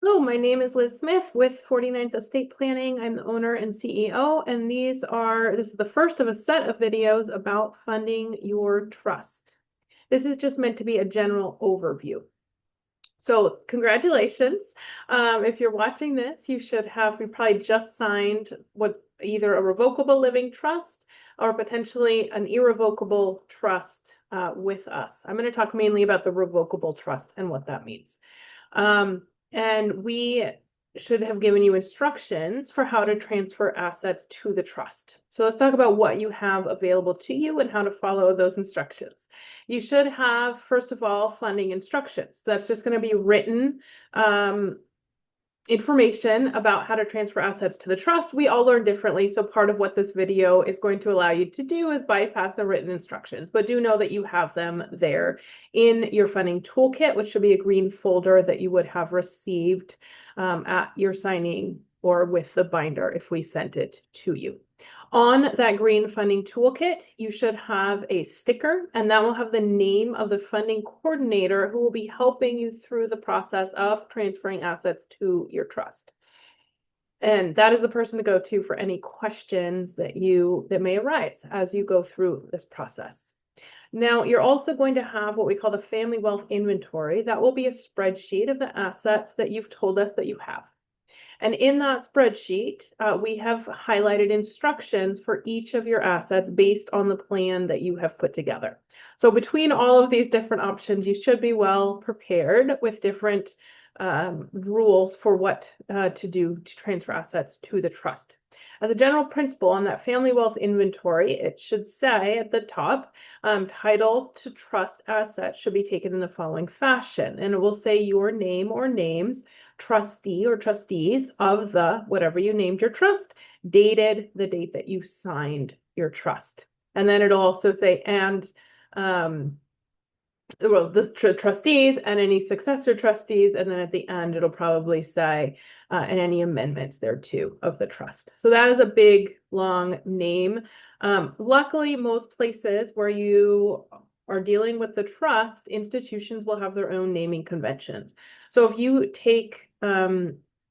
Hello, my name is Liz Smith with 49th Estate Planning. I'm the owner and CEO, and this is the first of a set of videos about funding your trust. This is just meant to be a general overview. So congratulations. If you're watching this, you probably just signed either a revocable living trust or potentially an irrevocable trust with us. I'm going to talk mainly about the revocable trust and what that means. And we should have given you instructions for how to transfer assets to the trust. So let's talk about what you have available to you and how to follow those instructions. You should have, first of all, funding instructions. That's just going to be written information about how to transfer assets to the trust. We all learn differently, so part of what this video is going to allow you to do is bypass the written instructions, but do know that you have them there in your funding toolkit, which should be a green folder that you would have received at your signing or with the binder if we sent it to you. On that green funding toolkit, you should have a sticker, and that will have the name of the funding coordinator who will be helping you through the process of transferring assets to your trust. And that is the person to go to for any questions that may arise as you go through this process. Now, you're also going to have what we call the family wealth inventory. That will be a spreadsheet of the assets that you've told us that you have. And in that spreadsheet, we have highlighted instructions for each of your assets based on the plan that you have put together. So between all of these different options, you should be well prepared with different rules for what to do to transfer assets to the trust. As a general principle on that family wealth inventory, it should say at the top, title to trust assets should be taken in the following fashion. And it will say your name or names, trustee or trustees of the whatever you named your trust, dated the date that you signed your trust. And then it'll also say, the trustees and any successor trustees, and then at the end it'll probably say and any amendments thereto of the trust. So that is a big long name. Luckily, most places where you are dealing with the trust, institutions will have their own naming conventions. So if you take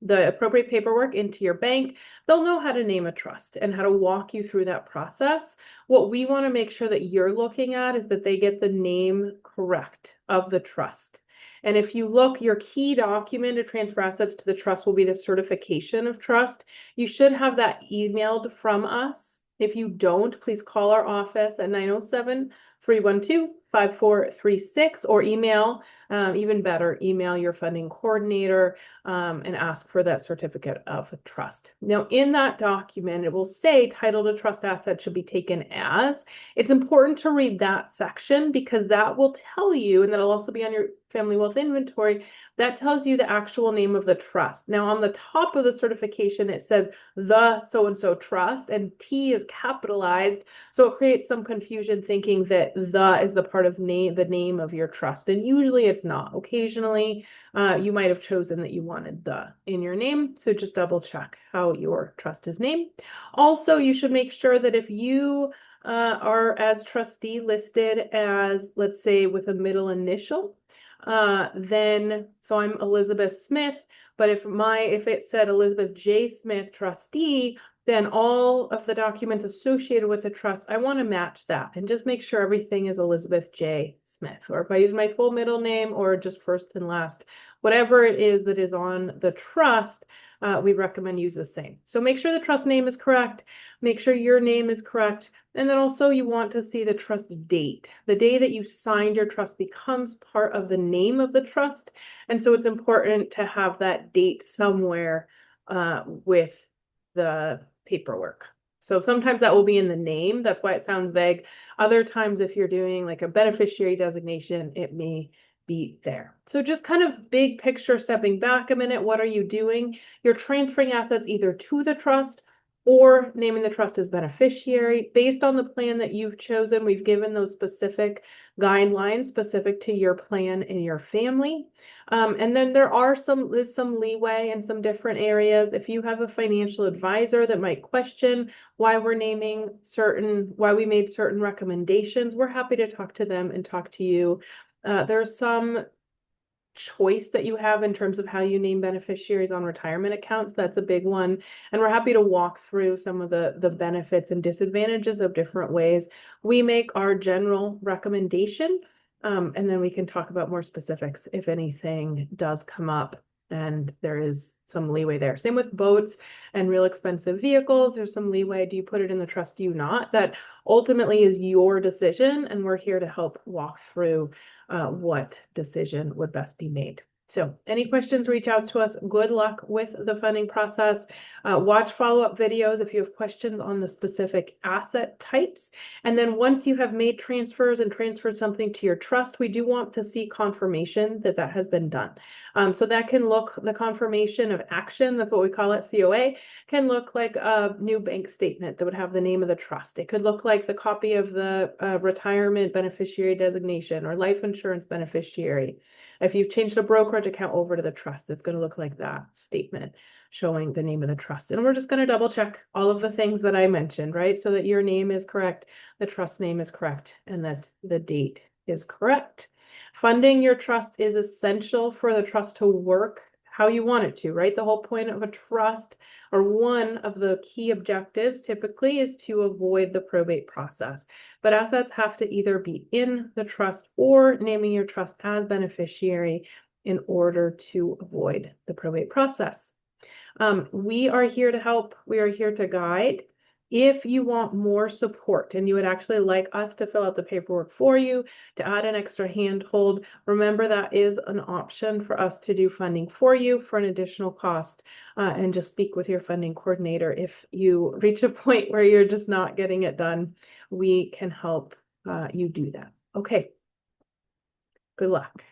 the appropriate paperwork into your bank, they'll know how to name a trust and how to walk you through that process. What we want to make sure that you're looking at is that they get the name correct of the trust. And if you look, your key document to transfer assets to the trust will be the certification of trust. You should have that emailed from us. If you don't, please call our office at 907-312-5436 or email, even better, email your funding coordinator and ask for that certificate of trust. Now, in that document, it will say title to trust asset should be taken as. It's important to read that section because that will tell you, and that'll also be on your family wealth inventory, that tells you the actual name of the trust. Now, on the top of the certification, it says the so-and-so trust, and T is capitalized, so it creates some confusion thinking that the is the part of the name of your trust, and usually it's not. Occasionally, you might have chosen that you wanted the in your name, so just double check how your trust is named. Also, you should make sure that if you are as trustee listed as, let's say, with a middle initial, so I'm Elizabeth Smith, but if it said Elizabeth J. Smith trustee, then all of the documents associated with the trust, I want to match that and just make sure everything is Elizabeth J. Smith. Or if I use my full middle name or just first and last, whatever it is that is on the trust, we recommend use the same. So make sure the trust name is correct, make sure your name is correct, and then also you want to see the trust date. The day that you signed your trust becomes part of the name of the trust, and so it's important to have that date somewhere with the paperwork. So sometimes that will be in the name, that's why it sounds vague. Other times, if you're doing like a beneficiary designation, it may be there. So just kind of big picture, stepping back a minute, what are you doing? You're transferring assets either to the trust or naming the trust as beneficiary. Based on the plan that you've chosen, we've given those specific guidelines specific to your plan and your family. And then there are some leeway in some different areas. If you have a financial advisor that might question why we made certain recommendations, we're happy to talk to them and talk to you. There's some choice that you have in terms of how you name beneficiaries on retirement accounts. That's a big one. And we're happy to walk through some of the benefits and disadvantages of different ways. We make our general recommendation, and then we can talk about more specifics if anything does come up and there is some leeway there. Same with boats and real expensive vehicles. There's some leeway. Do you put it in the trust? Do you not? That ultimately is your decision, and we're here to help walk through what decision would best be made. So any questions, reach out to us. Good luck with the funding process. Watch follow-up videos if you have questions on the specific asset types. And then once you have made transfers and transferred something to your trust, we do want to see confirmation that that has been done. So that can look, the confirmation of action, that's what we call it, COA, can look like a new bank statement that would have the name of the trust. It could look like the copy of the retirement beneficiary designation or life insurance beneficiary. If you've changed a brokerage account over to the trust, it's going to look like that statement showing the name of the trust. And we're just going to double check all of the things that I mentioned, right? So that your name is correct, the trust name is correct, and that the date is correct. Funding your trust is essential for the trust to work how you want it to, right? The whole point of a trust, or one of the key objectives typically, is to avoid the probate process. But assets have to either be in the trust or naming your trust as beneficiary in order to avoid the probate process. We are here to help. We are here to guide. If you want more support and you would actually like us to fill out the paperwork for you, to add an extra handhold, remember that is an option for us to do funding for you for an additional cost, and just speak with your funding coordinator. If you reach a point where you're just not getting it done, we can help you do that. Okay. Good luck.